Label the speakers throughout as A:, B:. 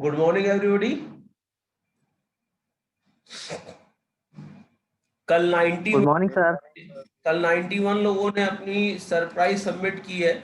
A: Good morning everybody. कल 91
B: good morning sir.
A: कल 91 लोगों ने अपनी सरप्राइज सबमिट की है।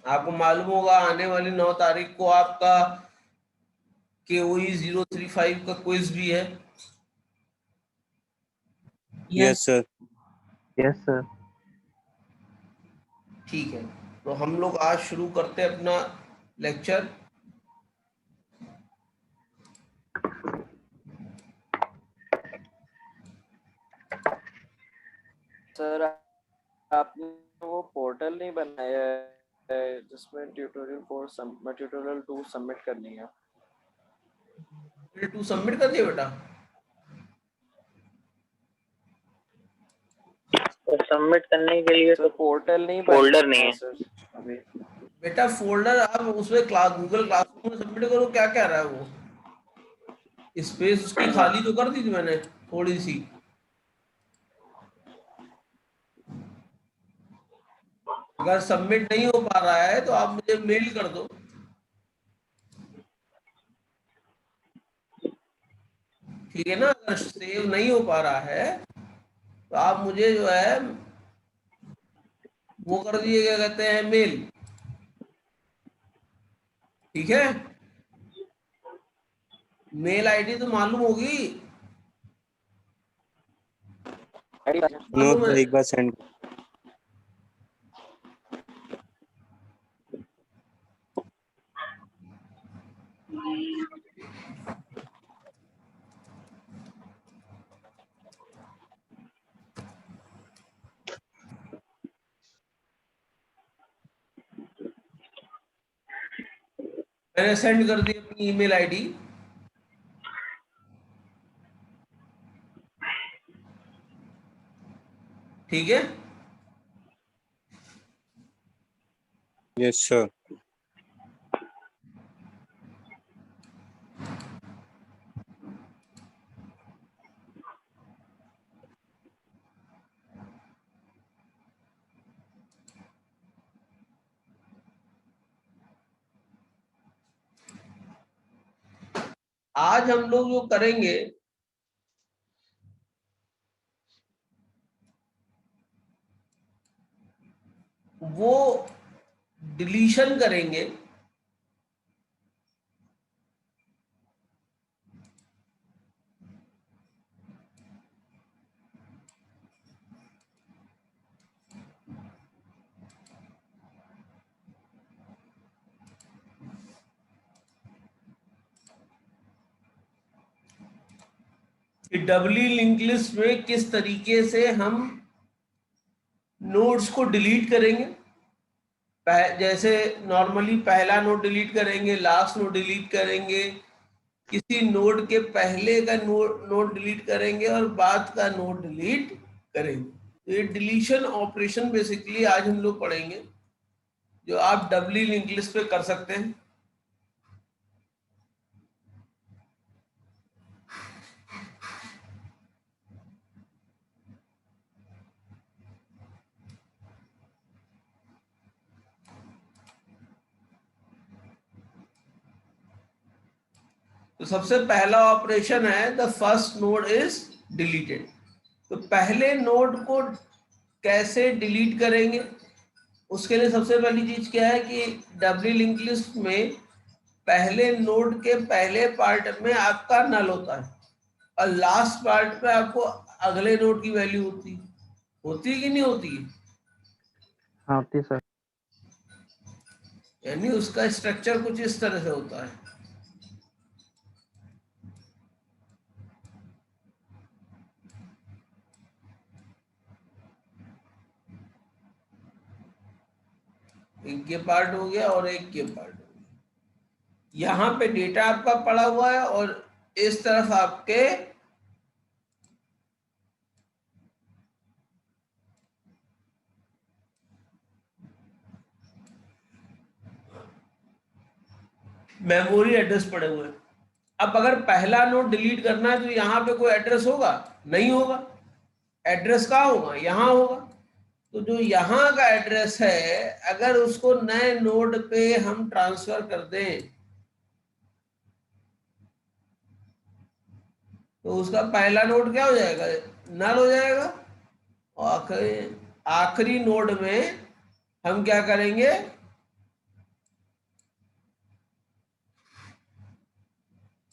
A: आपको मालूम होगा आने वाली 9 तारीख को आपका KOE 035 का क्विज भी है।
C: Yes sir.
B: Yes sir.
A: ठीक है, तो हम लोग आज शुरू करते हैं अपना लेक्चर।
D: सर आपने वो पोर्टल नहीं बनाया है जिसमें ट्यूटोरियल 2 सबमिट करनी है।
A: तू सबमिट कर दिया बेटा?
B: तो सबमिट करने के लिए
D: सर पोर्टल नहीं,
B: फोल्डर नहीं है
D: सर अभी।
A: बेटा फोल्डर आप उसमें गूगल क्लासरूम में सबमिट करो। क्या कह रहा है वो? स्पेस उसकी खाली तो कर दी थी मैंने थोड़ी सी। अगर सबमिट नहीं हो पा रहा है तो आप मुझे मेल कर दो। ठीक है ना? अगर सेव नहीं हो पा रहा है तो आप मुझे जो है वो कर दीजिए, क्या कहते हैं, मेल। ठीक है, मेल आईडी तो मालूम होगी।
C: नो
A: मालूम है?
C: सर, एक बार सेंड।
A: मैंने सेंड कर दी अपनी ईमेल आईडी। ठीक है,
C: यस सर।
A: आज हम लोग जो करेंगे वो डिलीशन करेंगे। कि डबली लिंक लिस्ट में किस तरीके से हम नोड्स को डिलीट करेंगे। जैसे नॉर्मली पहला नोड डिलीट करेंगे, लास्ट नोड डिलीट करेंगे, किसी नोड के पहले का नोड डिलीट करेंगे और बाद का नोड डिलीट करेंगे। तो ये डिलीशन ऑपरेशन बेसिकली आज हम लोग पढ़ेंगे, जो आप डबली लिंक लिस्ट पे कर सकते हैं। तो सबसे पहला ऑपरेशन है the first node is deleted. तो पहले नोड को कैसे डिलीट करेंगे? उसके लिए सबसे पहली चीज क्या है कि डबली लिंक लिस्ट में पहले नोड के पहले पार्ट में आपका नल होता है और लास्ट पार्ट में आपको अगले नोड की वैल्यू होती है कि नहीं होती है?
B: हाँ होती सर।
A: यानी उसका स्ट्रक्चर कुछ इस तरह से होता है। एक ये पार्ट हो गया और एक ये पार्ट हो गया। यहाँ पे डेटा आपका पड़ा हुआ है और इस तरफ आपके मेमोरी एड्रेस पड़े हुए हैं। अब अगर पहला नोड डिलीट करना है तो यहाँ पे कोई एड्रेस होगा? नहीं होगा। एड्रेस कहाँ होगा? यहाँ होगा। तो जो यहाँ का एड्रेस है, अगर उसको नए नोड पे हम ट्रांसफर कर दें तो उसका पहला नोड क्या हो जाएगा? नल हो जाएगा। और आखिरी नोड में हम क्या करेंगे?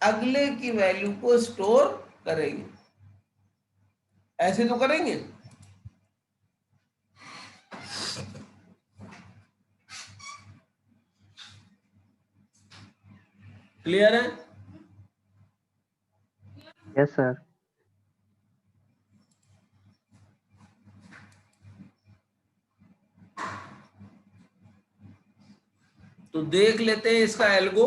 A: अगले की वैल्यू को स्टोर करेंगे। ऐसे तो करेंगे। क्लियर है?
B: Yes sir.
A: तो देख लेते हैं इसका एल्गो।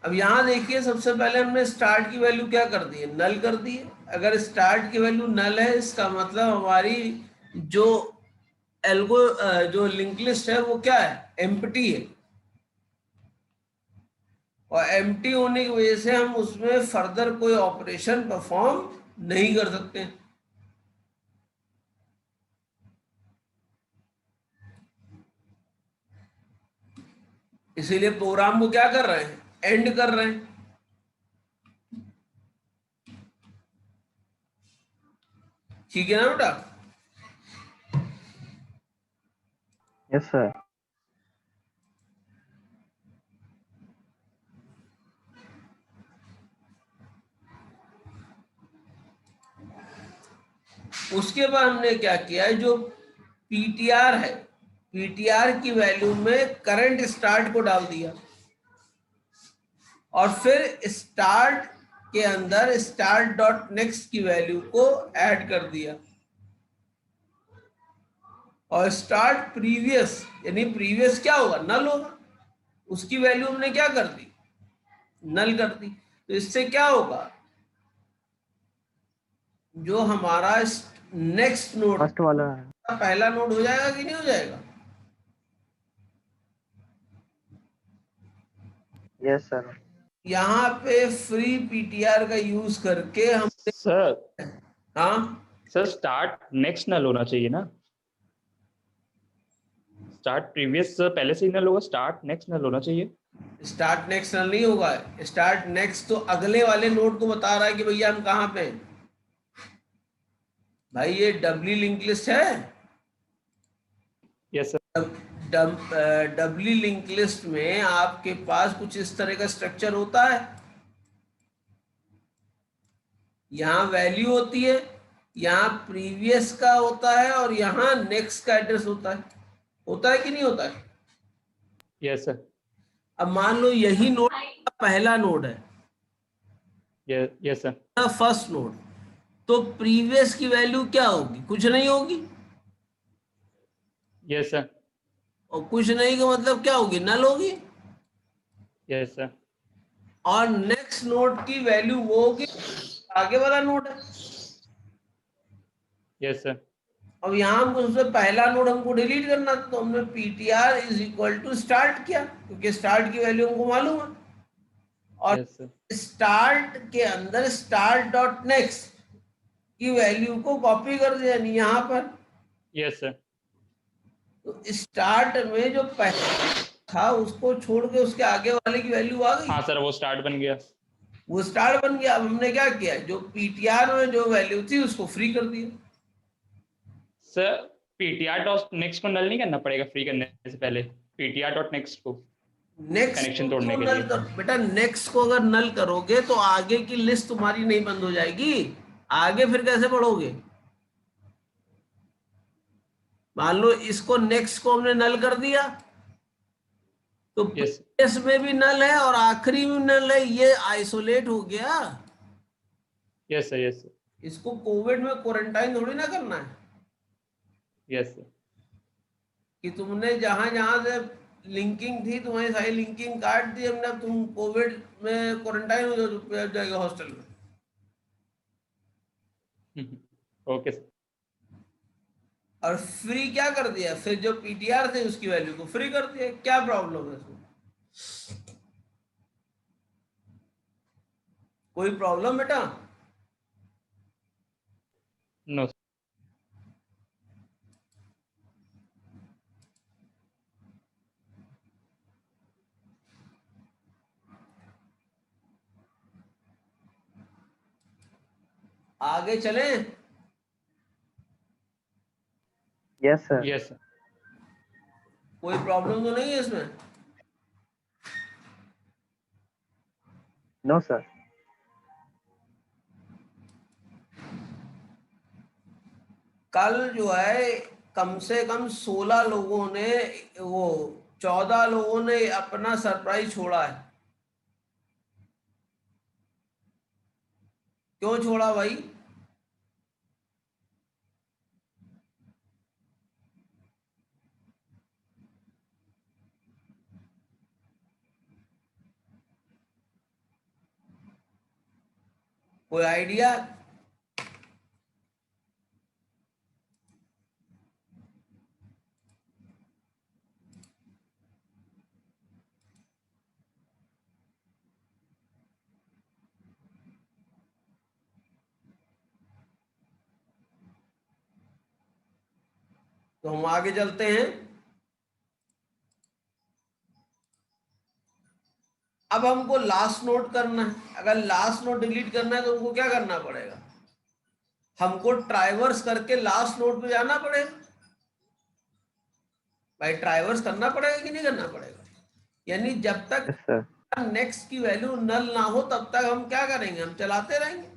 A: अब यहां देखिए, सबसे पहले हमने स्टार्ट की वैल्यू क्या कर दी है? नल कर दी है। अगर स्टार्ट की वैल्यू नल है, इसका मतलब हमारी जो एल्गो जो लिंक लिस्ट है वो क्या है? एम्प्टी है। और एम्प्टी होने की वजह से हम उसमें फर्दर कोई ऑपरेशन परफॉर्म नहीं कर सकते। इसीलिए प्रोग्राम को क्या कर रहे हैं? एंड कर रहे हैं। ठीक है ना बेटा?
B: Yes sir.
A: उसके बाद हमने क्या किया है? जो पीटीआर है, पीटीआर की वैल्यू में करंट स्टार्ट को डाल दिया और फिर स्टार्ट के अंदर स्टार्ट डॉट नेक्स्ट की वैल्यू को ऐड कर दिया। और स्टार्ट प्रीवियस, यानी प्रीवियस क्या होगा? नल होगा। उसकी वैल्यू हमने क्या कर दी? नल कर दी। तो इससे क्या होगा? जो हमारा नेक्स्ट नोड
B: फर्स्ट वाला है।
A: पहला नोड हो जाएगा कि नहीं हो जाएगा?
B: Yes sir.
A: यहाँ पे फ्री पीटीआर का यूज करके हम,
E: सर
A: हाँ
E: सर स्टार्ट नेक्स्ट नल होना चाहिए ना। स्टार्ट प्रीवियस पहले से ही नल होगा, स्टार्ट नेक्स्ट नल होना चाहिए।
A: स्टार्ट नेक्स्ट नल नहीं होगा। स्टार्ट नेक्स्ट तो अगले वाले नोड को बता रहा है कि भैया हम कहाँ पे हैं। भाई ये डबली लिंक लिस्ट है।
E: Yes sir.
A: Doubly link list में आपके पास कुछ इस तरह का स्ट्रक्चर होता है। यहाँ वैल्यू होती है, यहाँ प्रीवियस का होता है और यहाँ नेक्स्ट का एड्रेस होता है। होता है कि नहीं होता है?
E: Yes sir.
A: अब मान लो यही नोड पहला नोड है,
E: यस सर।
A: फर्स्ट नोड, तो प्रीवियस की वैल्यू क्या होगी? कुछ नहीं होगी।
E: Yes sir.
A: और कुछ नहीं का मतलब क्या होगी? नल होगी।
E: Yes sir.
A: और नेक्स्ट नोड की वैल्यू वो होगी आगे वाला नोड है।
E: Yes sir.
A: अब यहाँ हमको सबसे पहला नोड हमको डिलीट करना था, तो हमने PTR is equal to start किया, क्योंकि स्टार्ट की वैल्यू हमको मालूम है। और
E: यस सर।
A: स्टार्ट के अंदर स्टार्ट डॉट नेक्स्ट की वैल्यू को कॉपी कर दिया, यानी यहाँ पर।
E: Yes sir.
A: तो स्टार्ट में जो पहला था उसको छोड़ के उसके आगे वाले की वैल्यू आ गई।
E: हाँ सर, वो स्टार्ट बन गया।
A: वो स्टार्ट बन गया। अब हमने क्या किया? जो पीटीआर में जो वैल्यू थी उसको फ्री कर दिया।
E: सर पीटीआर डॉट नेक्स्ट को नल नहीं करना पड़ेगा फ्री करने से पहले? पीटीआर डॉट नेक्स्ट को
A: नेक्स्ट
E: कनेक्शन तोड़ने के लिए।
A: बेटा नेक्स्ट को अगर नल करोगे तो आगे की लिस्ट तुम्हारी नहीं बंद हो जाएगी। आगे फिर कैसे बढ़ोगे? मान लो इसको नेक्स्ट को हमने नल कर दिया तो
E: यस
A: प्रीवियस में भी नल है और आखिरी में नल है, ये आइसोलेट हो गया।
E: Yes sir. Yes sir.
A: इसको कोविड में क्वारंटाइन थोड़ी ना करना है
E: यस सर।
A: कि तुमने जहां जहां से लिंकिंग थी तुम्हारी सारी लिंकिंग काट दी हमने, अब तुम कोविड में क्वारंटाइन हो जाएगा हॉस्टल में।
E: Okay sir.
A: और फ्री क्या कर दिया, फिर जो पीटीआर थे उसकी वैल्यू को फ्री कर दिया, क्या प्रॉब्लम है इसमें? कोई प्रॉब्लम बेटा?
E: नो।
A: आगे चलें?
B: Yes sir.
E: Yes sir.
A: कोई प्रॉब्लम तो नहीं है इसमें?
B: No sir.
A: कल जो है कम से कम 16 लोगों ने, वो 14 लोगों ने अपना सरप्राइज छोड़ा है। क्यों छोड़ा भाई? कोई आइडिया? तो हम आगे चलते हैं। अब हमको लास्ट नोट करना है। अगर लास्ट नोट डिलीट करना है तो हमको क्या करना पड़ेगा? हमको ट्राइवर्स करके लास्ट नोट पे जाना पड़ेगा। भाई ट्राइवर्स करना पड़ेगा कि नहीं करना पड़ेगा? यानी जब तक
B: यस सर।
A: नेक्स्ट की वैल्यू नल ना हो तब तक हम क्या करेंगे, हम चलाते रहेंगे।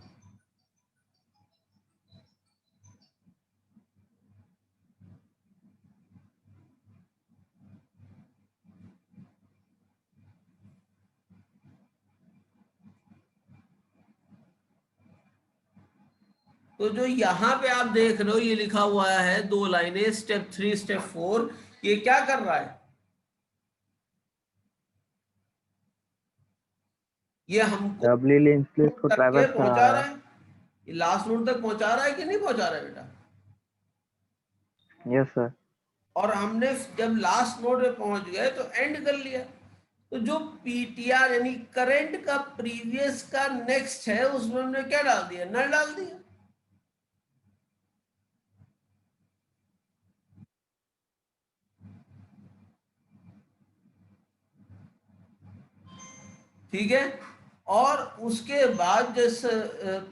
A: तो जो यहाँ पे आप देख रहे हो ये लिखा हुआ है 2 लाइनें, स्टेप 3 स्टेप 4, ये क्या कर रहा है? ये हमको
B: डब्ल्यू लिंक लिस्ट को
A: करके
B: ट्रैवर्स करा
A: पहुंचा
B: रहा
A: रहा
B: है।
A: है। ये लास्ट नोड तक पहुंचा रहा है कि नहीं पहुंचा रहा है बेटा?
B: Yes sir.
A: और हमने जब लास्ट नोड पे पहुंच गए तो एंड कर लिया। तो जो पीटीआर यानी करंट का प्रीवियस का नेक्स्ट है उसमें हमने क्या डाल दिया, नल डाल दिया। ठीक है। और उसके बाद जिस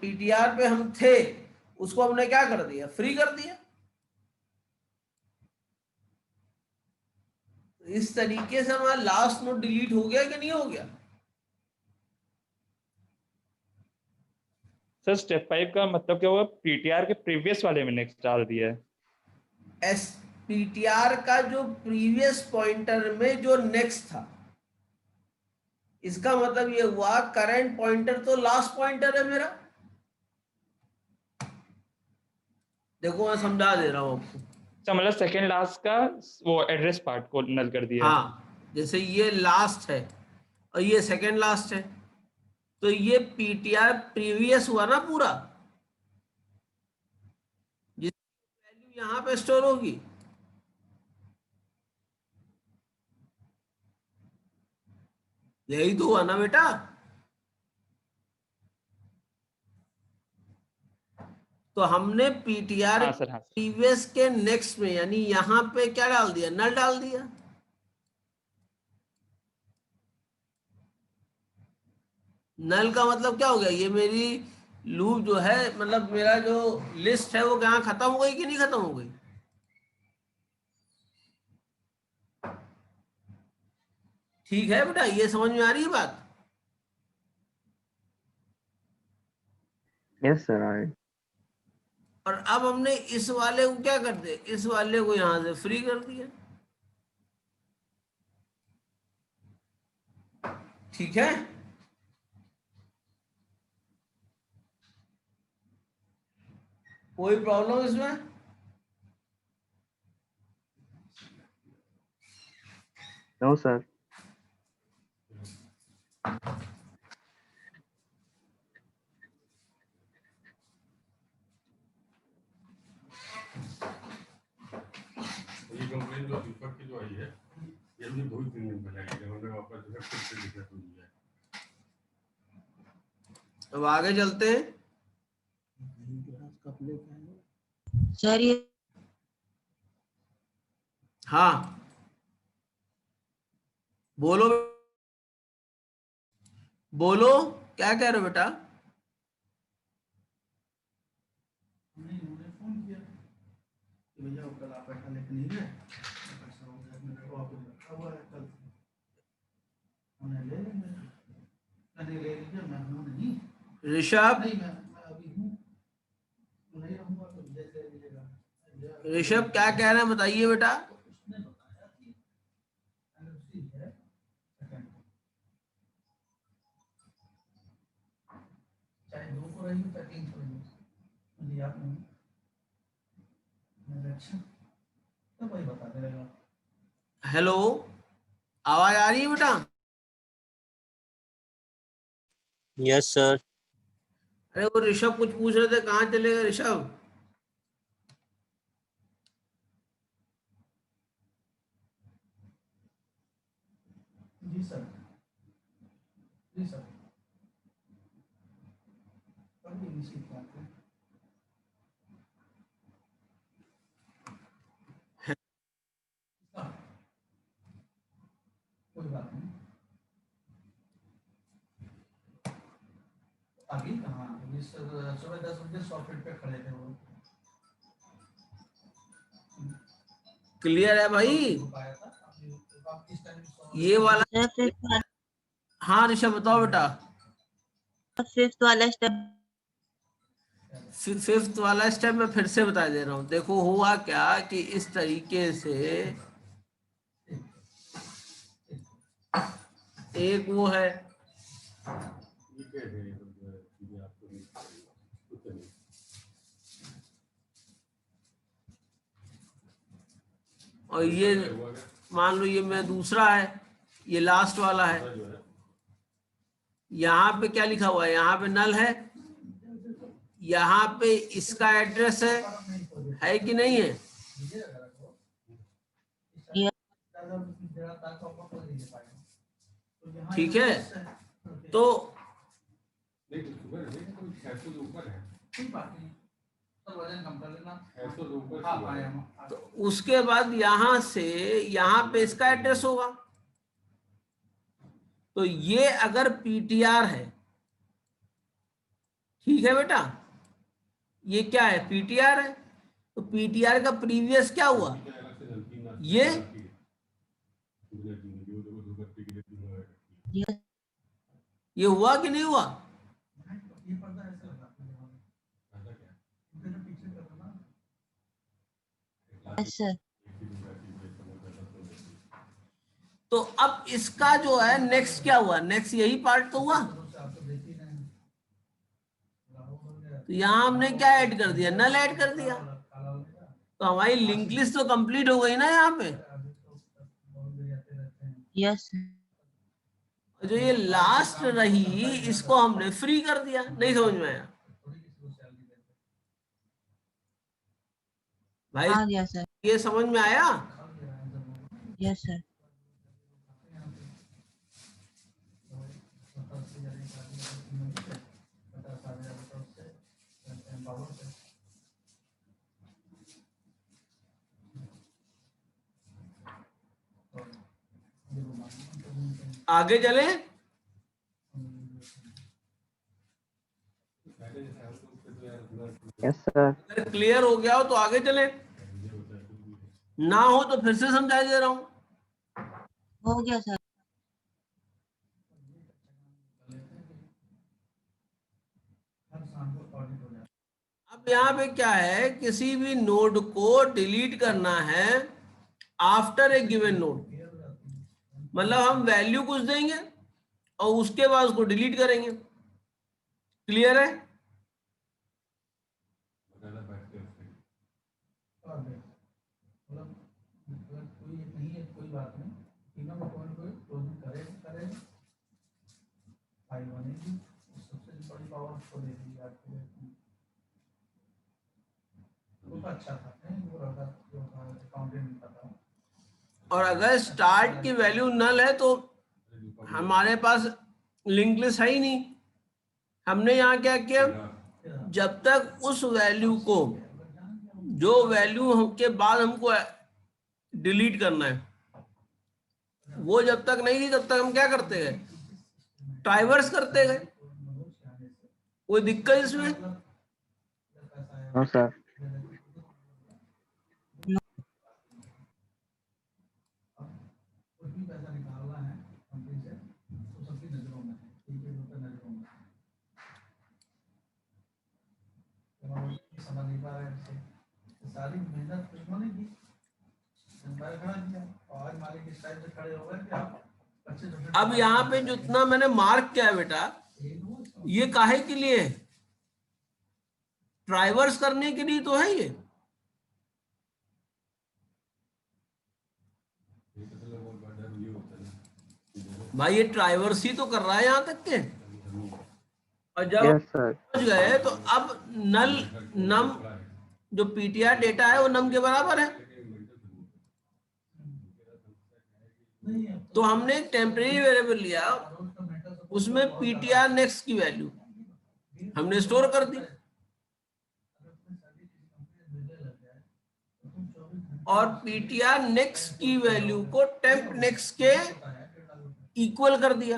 A: पीटीआर पे हम थे उसको हमने क्या कर दिया, फ्री कर दिया। इस तरीके से हमारा लास्ट नोड डिलीट हो गया कि नहीं हो गया?
E: सर स्टेप 5 का मतलब क्या हुआ, पीटीआर के प्रीवियस वाले में नेक्स्ट डाल दिया है।
A: एस पीटीआर का जो प्रीवियस पॉइंटर में जो नेक्स्ट था, इसका मतलब ये हुआ करंट पॉइंटर तो लास्ट पॉइंटर है मेरा। देखो मैं समझा दे रहा हूं आपको।
E: अच्छा, मतलब सेकंड लास्ट का वो एड्रेस पार्ट को नल कर दिया है।
A: हाँ, जैसे ये लास्ट है और ये सेकंड लास्ट है, तो ये पीटीआर प्रीवियस हुआ ना पूरा, जिसकी वैल्यू यहां पे स्टोर होगी। यही तो हुआ ना बेटा? तो हमने पीटीआर
E: हाँ सर, हाँ सर।
A: प्रीवियस के नेक्स्ट में यानी यहां पे क्या डाल दिया, नल डाल दिया। नल का मतलब क्या हो गया, ये मेरी लूप जो है, मतलब मेरा जो लिस्ट है वो कहाँ खत्म हो गई कि नहीं खत्म हो गई? ठीक है बेटा, ये समझ में आ रही है बात?
B: Yes sir. ऑलराइट।
A: और अब हमने इस वाले को क्या कर दिया, इस वाले को यहां से फ्री कर दिया। ठीक है। कोई प्रॉब्लम इसमें?
B: No sir.
A: अब आगे चलते हैं।
F: सर ये
A: हाँ बोलो बोलो, क्या कह रहे हो बेटा? ऋषभ, ऋषभ क्या कह रहे हैं बताइए बेटा। हेलो, आवाज आ रही है बेटा?
C: Yes, sir.
A: अरे वो ऋषभ कुछ पूछ रहे थे, कहाँ चले गए ऋषभ?
G: जी सर, जी सर। कभी निश्चित बात है। कोई बात नहीं। अभी कहाँ, अभी सुबह 10 बजे 100 फीट पे खड़े थे वो।
A: क्लियर है भाई?
G: पाया था अभी, आप किस टाइम
A: ये वाला,
F: सर
A: हाँ ऋषभ बताओ बेटा।
F: फिफ्थ वाला स्टेप
A: फिफ्थ वाला स्टेप मैं फिर से बता दे रहा हूँ। देखो हुआ क्या कि इस तरीके से एक वो है, और ये मान लो ये मैं दूसरा है, ये लास्ट वाला है। यहाँ पे क्या लिखा हुआ है? यहाँ पे नल है, यहाँ पे इसका एड्रेस है कि नहीं है? ठीक है, तो तो उसके बाद यहां से यहाँ पे इसका एड्रेस होगा। तो ये अगर पीटीआर है, ठीक है बेटा, ये क्या है? पीटीआर है। तो पीटीआर का प्रीवियस क्या हुआ? ये हुआ कि नहीं हुआ?
F: सर
A: तो अब इसका जो है नेक्स्ट क्या हुआ? नेक्स्ट यही पार्ट तो हुआ। तो यहाँ हमने क्या ऐड कर दिया? नल ऐड कर दिया। तो हमारी लिंक लिस्ट तो कंप्लीट हो गई ना यहाँ पे।
F: यस
A: जो ये लास्ट रही इसको हमने फ्री कर दिया। नहीं समझ में आया भाई?
F: आ गया सर।
A: ये समझ में आया?
F: Yes sir.
A: आगे चले?
B: Yes, sir.
A: अगर क्लियर हो गया हो तो आगे चले, ना हो तो फिर से समझा दे रहा हूं।
F: हो गया सर।
A: अब यहाँ पे क्या है? किसी भी नोड को डिलीट करना है आफ्टर ए गिवन नोड, मतलब हम वैल्यू कुछ देंगे और उसके बाद उसको डिलीट करेंगे। क्लियर है?
G: कोई बात नहीं, तीनों को क्लोजिंग करेंगे, फाइल बनेगी, सबसे बड़ी पावर को दे दी आपको। वो अच्छा था, नहीं वो रहा जो अकाउंटेंट पता।
A: और अगर स्टार्ट की वैल्यू नल है तो हमारे पास लिंक लिस्ट है ही नहीं, हमने यहाँ क्या किया, जब तक उस वैल्यू को, जो वैल्यू के बाद हमको डिलीट करना है, वो जब तक नहीं थी तब तक हम क्या करते गए, ट्राइवर्स करते गए। कोई दिक्कत इसमें?
B: No sir.
G: कुछ भी पैसा निकालना है कंपनी से तो सबकी नजरों में, ठीक है, सबकी नजरों में तो समझ नहीं पा रहे हैं। तो सारी मेहनत उन्होंने की, एम्पायर खड़ा किया और आज मालिक इस टाइप से खड़े हो गए कि आप 25।
A: अब यहाँ पे जितना मैंने मार्क किया है बेटा, ये काहे के लिए है? ट्राइवर्स करने के लिए तो है ये। भाई ये ट्राइवर्स ही तो कर रहा है यहाँ तक के। और जब
B: यस सर।
A: पहुंच गए तो अब नल नम जो पीटीआर डेटा है वो नम के बराबर है। तो हमने एक टेम्परेरी वेरिएबल लिया, उसमें पीटीआर नेक्स्ट की वैल्यू हमने स्टोर कर दी, और पीटीआर नेक्स्ट की वैल्यू को टेम्प नेक्स्ट के इक्वल कर दिया।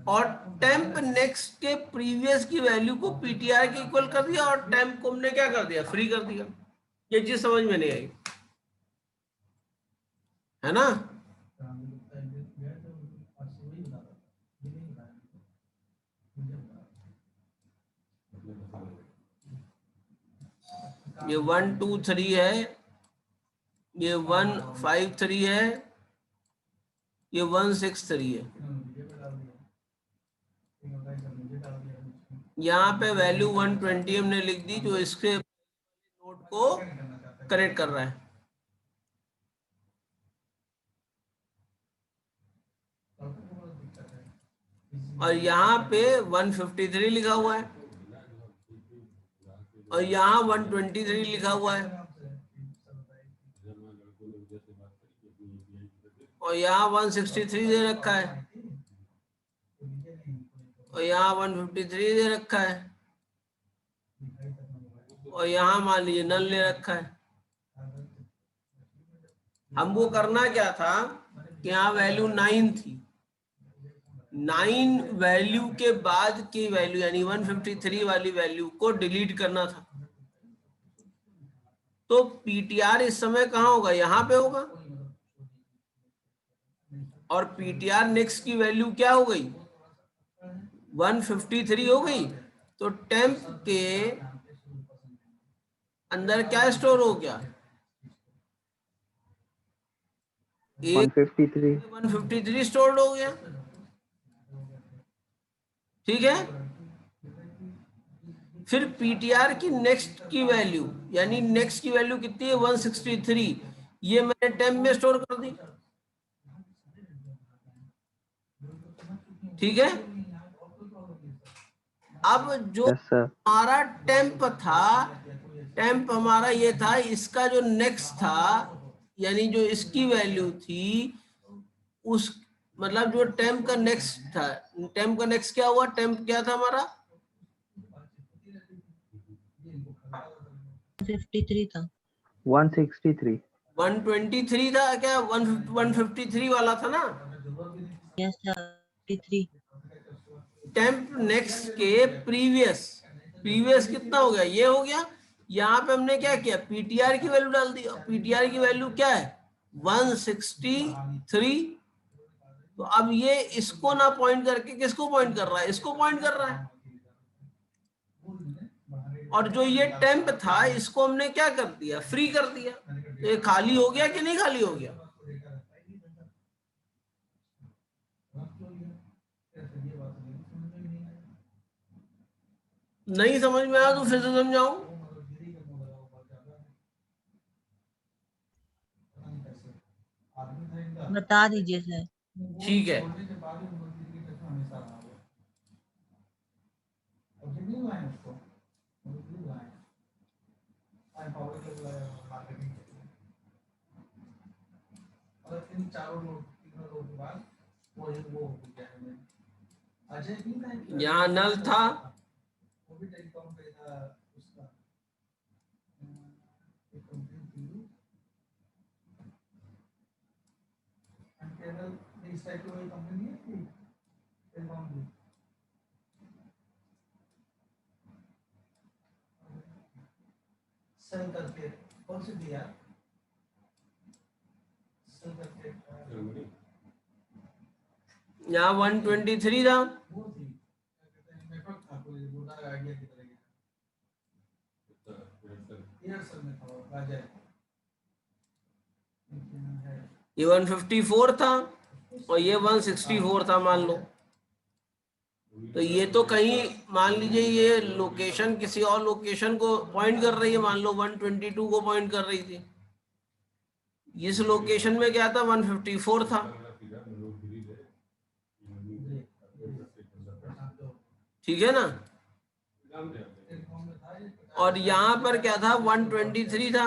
A: और टेम्प नेक्स्ट के प्रीवियस की वैल्यू को पीटीआर के इक्वल कर दिया, और टेम्प को हमने क्या कर दिया, फ्री कर दिया। ये चीज समझ में नहीं आई है ना? ये 1 2 3 है, ये 1 5 3 है, ये 1 6 3 है। यहाँ पे वैल्यू 120 हमने लिख दी, जो इसके नोट को कनेक्ट कर रहा है। और यहाँ पे 153 लिखा हुआ है, और यहाँ 123 लिखा हुआ है, और यहाँ 163 दे रखा है, और यहाँ 153 दे रखा है, और यहाँ मान लीजिए नल ले रखा है। हमको करना क्या था कि यहाँ वैल्यू 9 थी, 9 वैल्यू के बाद की वैल्यू यानी 153 वाली वैल्यू को डिलीट करना था। तो पीटीआर इस समय कहाँ होगा, यहाँ पे होगा, और पीटीआर नेक्स्ट की वैल्यू क्या हो गई, 153 हो गई। तो टेम्प के अंदर क्या स्टोर हो गया,
B: 153।
A: 153 स्टोर्ड हो गया। ठीक है, फिर पीटीआर की नेक्स्ट की वैल्यू यानी नेक्स्ट की वैल्यू कितनी है, 163, ये मैंने टेम्प में स्टोर कर दी। ठीक है, अब जो हमारा टेम्प था, टेम्प हमारा ये था, इसका जो नेक्स्ट था यानी जो इसकी वैल्यू थी, उस मतलब जो टेम्प का नेक्स्ट था, टेम्प का नेक्स्ट क्या हुआ, टेम्प क्या था हमारा
F: 53 था,
B: 163।
A: 123 था क्या, 153 वाला था ना।
F: Yes sir 53।
A: टेम्प नेक्स्ट के प्रीवियस कितना हो गया, ये हो गया। यहाँ पे हमने क्या किया, पीटीआर की वैल्यू डाल दी, पीटीआर की वैल्यू क्या है 163। तो अब ये इसको ना पॉइंट करके किसको पॉइंट कर रहा है, इसको पॉइंट कर रहा है। और जो ये टेम्प था इसको हमने क्या कर दिया, फ्री कर दिया। तो ये खाली हो गया कि नहीं खाली हो गया, नहीं समझ में आया तो फिर से समझाऊं।
F: बता दीजिए सर।
A: ठीक है,
G: और इन चारों लोग, तीनों लोगों के बाद वो हो गया है मेरा। अजय की ना एक-
A: यहाँ नल था।
G: वो भी टेलीकॉम पे था उसका एक कंपनी थी एंटेनल इस टाइप की कोई कंपनी है कि टेलीकॉम की सेल करके कौन सी थी यार सेल करके
A: यहाँ 123 था।
G: वो थी क्या कहते हैं नेटवर्क था कोई वोडा आइडिया की तरह एयरसेल में था वो अजय है
A: ये 154 था और ये 164 था मान लो। तो ये तो कहीं मान लीजिए ये लोकेशन किसी और लोकेशन को पॉइंट कर रही है, मान लो 122 को पॉइंट कर रही थी। इस लोकेशन में क्या था 154 था। ठीक है ना।
G: टेलीकॉम में था ये
A: और यहाँ पर क्या था 123 था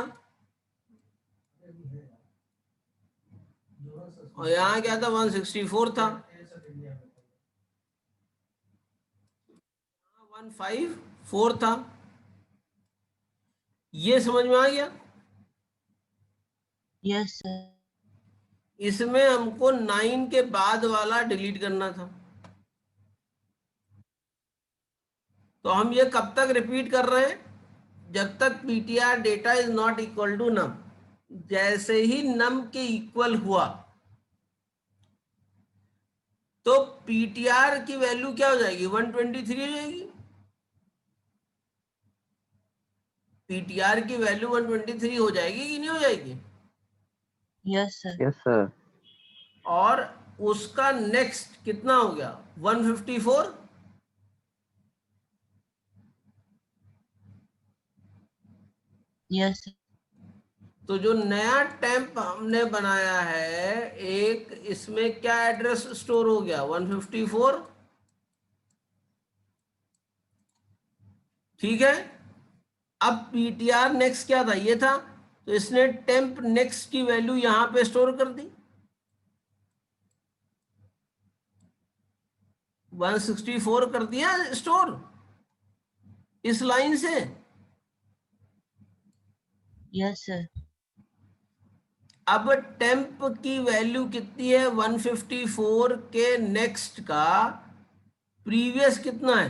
A: और यहाँ क्या था 164 था। 154 था। ये समझ में आ गया।
F: Yes sir.
A: इसमें हमको 9 के बाद वाला डिलीट करना था। तो हम ये कब तक रिपीट कर रहे हैं, जब तक PTR data is not equal to null. जैसे ही नम के इक्वल हुआ तो पीटीआर की वैल्यू क्या हो जाएगी 123 हो जाएगी। पीटीआर की वैल्यू 123 हो जाएगी कि नहीं हो जाएगी।
F: Yes sir.
B: Yes, sir.
A: और उसका नेक्स्ट कितना हो गया 154।
F: Yes sir.
A: तो जो नया टेम्प हमने बनाया है एक, इसमें क्या एड्रेस स्टोर हो गया 154। ठीक है। अब पीटीआर नेक्स्ट क्या था, ये था। तो इसने टेम्प नेक्स्ट की वैल्यू यहां पे स्टोर कर दी 164 कर दिया स्टोर इस लाइन से।
F: Yes sir. अब
A: अब टेम्प की वैल्यू कितनी है 154 के नेक्स्ट का प्रीवियस कितना है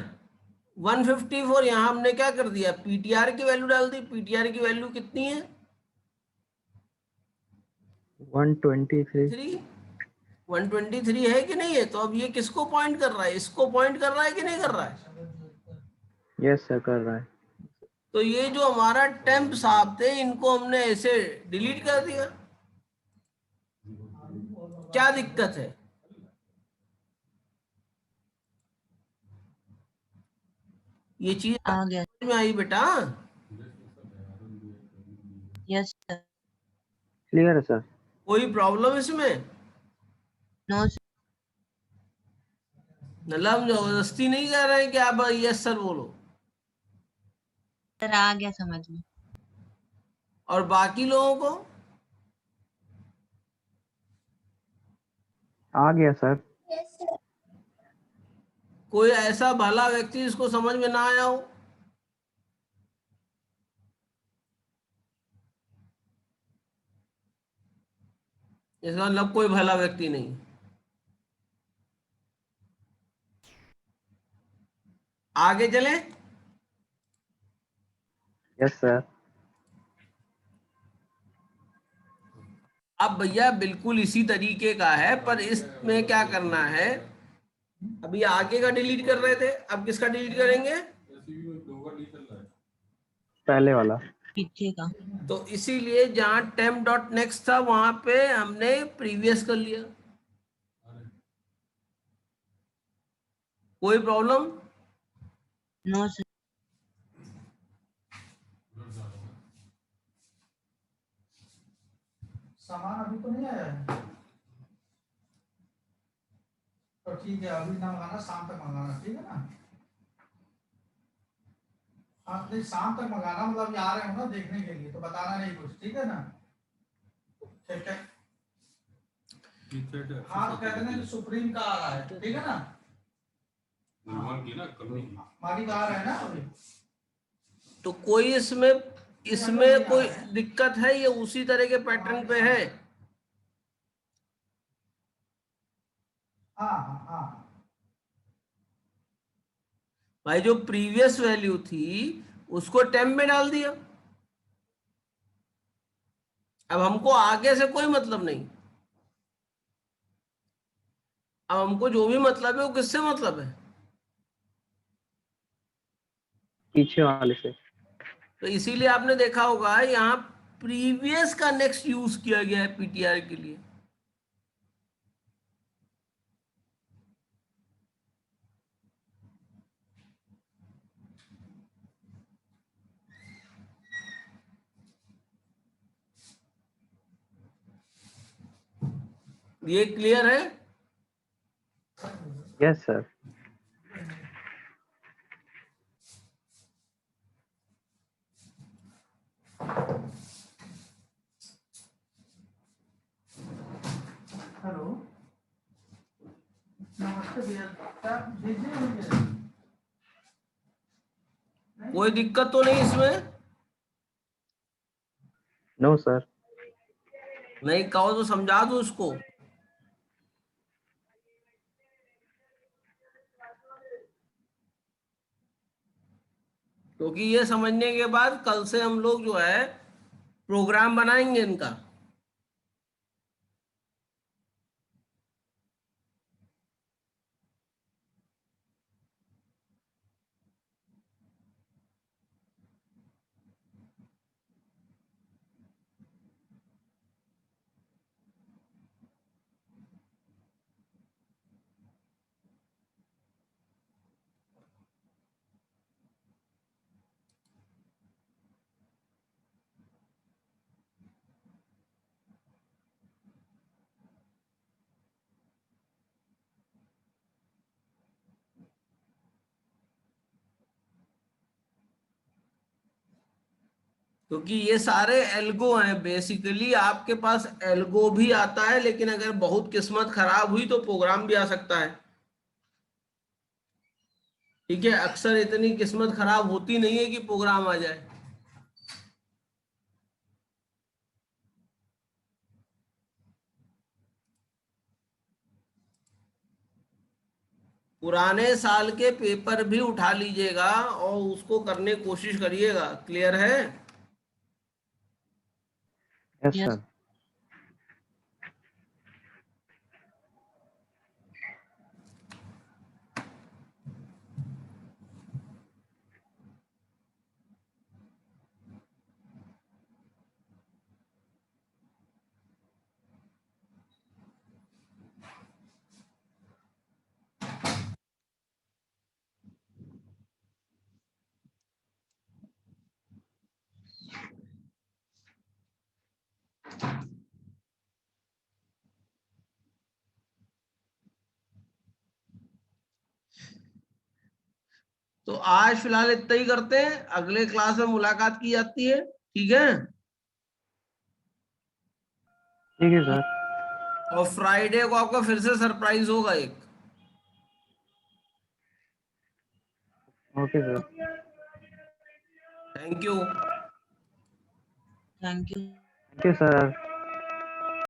A: 154। यहां हमने क्या कर दिया पीटीआर की वैल्यू डाल दी। पीटीआर की वैल्यू कितनी है
B: 123.
A: 123 है कि नहीं है। तो अब ये किसको पॉइंट कर रहा है, इसको पॉइंट कर रहा है कि नहीं कर रहा है।
B: Yes, sir. कर रहा है.
A: तो ये जो हमारा टेम्प साहब थे इनको हमने ऐसे डिलीट कर दिया। क्या दिक्कत है। ये चीज
F: आ गया।
A: समझ में आई बेटा।
F: Yes sir.
B: Clear है sir.
A: कोई प्रॉब्लम इसमें।
F: No sir.
A: मतलब हम जबरदस्ती नहीं कर रहे हैं कि आप यस सर बोलो।
F: सर आ गया समझ में।
A: और बाकी लोगों को
B: आ गया sir.
A: कोई ऐसा भला व्यक्ति जिसको समझ में ना आया हो। इसका मतलब कोई भला व्यक्ति नहीं। आगे चले।
B: Yes sir.
A: अब भैया बिल्कुल इसी तरीके का है, पर इसमें क्या करना है, अभी आगे का डिलीट कर रहे थे, अब किसका डिलीट करेंगे।
B: पहले वाला.
F: पीछे का।
A: तो इसीलिए जहां टेम्प डॉट नेक्स्ट था वहां पे हमने प्रीवियस कर लिया। कोई प्रॉब्लम।
F: No sir.
G: सामान अभी तो नहीं आया है तो ठीक है अभी ना मंगाना शाम तक मंगाना ठीक है ना। आप नहीं शाम तक मंगाना मतलब ये आ रहे हो ना देखने के लिए तो बताना नहीं कुछ ठीक है ना। ठीक है हाँ तो कहते हैं कि सुप्रीम का आ रहा है, ठीक है ना, मालिक आ रहा है ना अभी।
A: तो कोई इसमें कोई दिक्कत है, ये उसी तरह के पैटर्न पे है।
G: हाँ हाँ हाँ
A: भाई जो प्रीवियस वैल्यू थी उसको टेम्प में डाल दिया, अब हमको आगे से कोई मतलब नहीं, अब हमको जो भी मतलब है वो किससे मतलब है,
B: पीछे वाले से।
A: तो इसीलिए आपने देखा होगा यहाँ प्रीवियस का नेक्स्ट यूज किया गया है पीटीआर के लिए। ये क्लियर है?
B: Yes sir.
G: हेलो नमस्ते भैया, क्या भेजे होंगे?
A: कोई दिक्कत तो नहीं इसमें?
B: No sir.
A: नहीं कहो तो समझा दो उसको। क्योंकि ये समझने के बाद कल से हम लोग जो है प्रोग्राम बनाएंगे इनका। क्योंकि ये सारे एल्गो हैं, बेसिकली आपके पास एल्गो भी आता है, लेकिन अगर बहुत किस्मत खराब हुई तो प्रोग्राम भी आ सकता है। ठीक है, अक्सर इतनी किस्मत खराब होती नहीं है कि प्रोग्राम आ जाए। पुराने साल के पेपर भी उठा लीजिएगा और उसको करने की कोशिश करिएगा। क्लियर है?
B: Yes
F: Yes.
B: सर।
A: तो आज फिलहाल इतना ही करते हैं, अगले क्लास में मुलाकात की जाती है। ठीक है?
B: ठीक है सर।
A: और फ्राइडे को आपका फिर से सरप्राइज होगा एक।
B: Okay sir.
A: Thank you.
F: Thank you.
B: Thank you sir.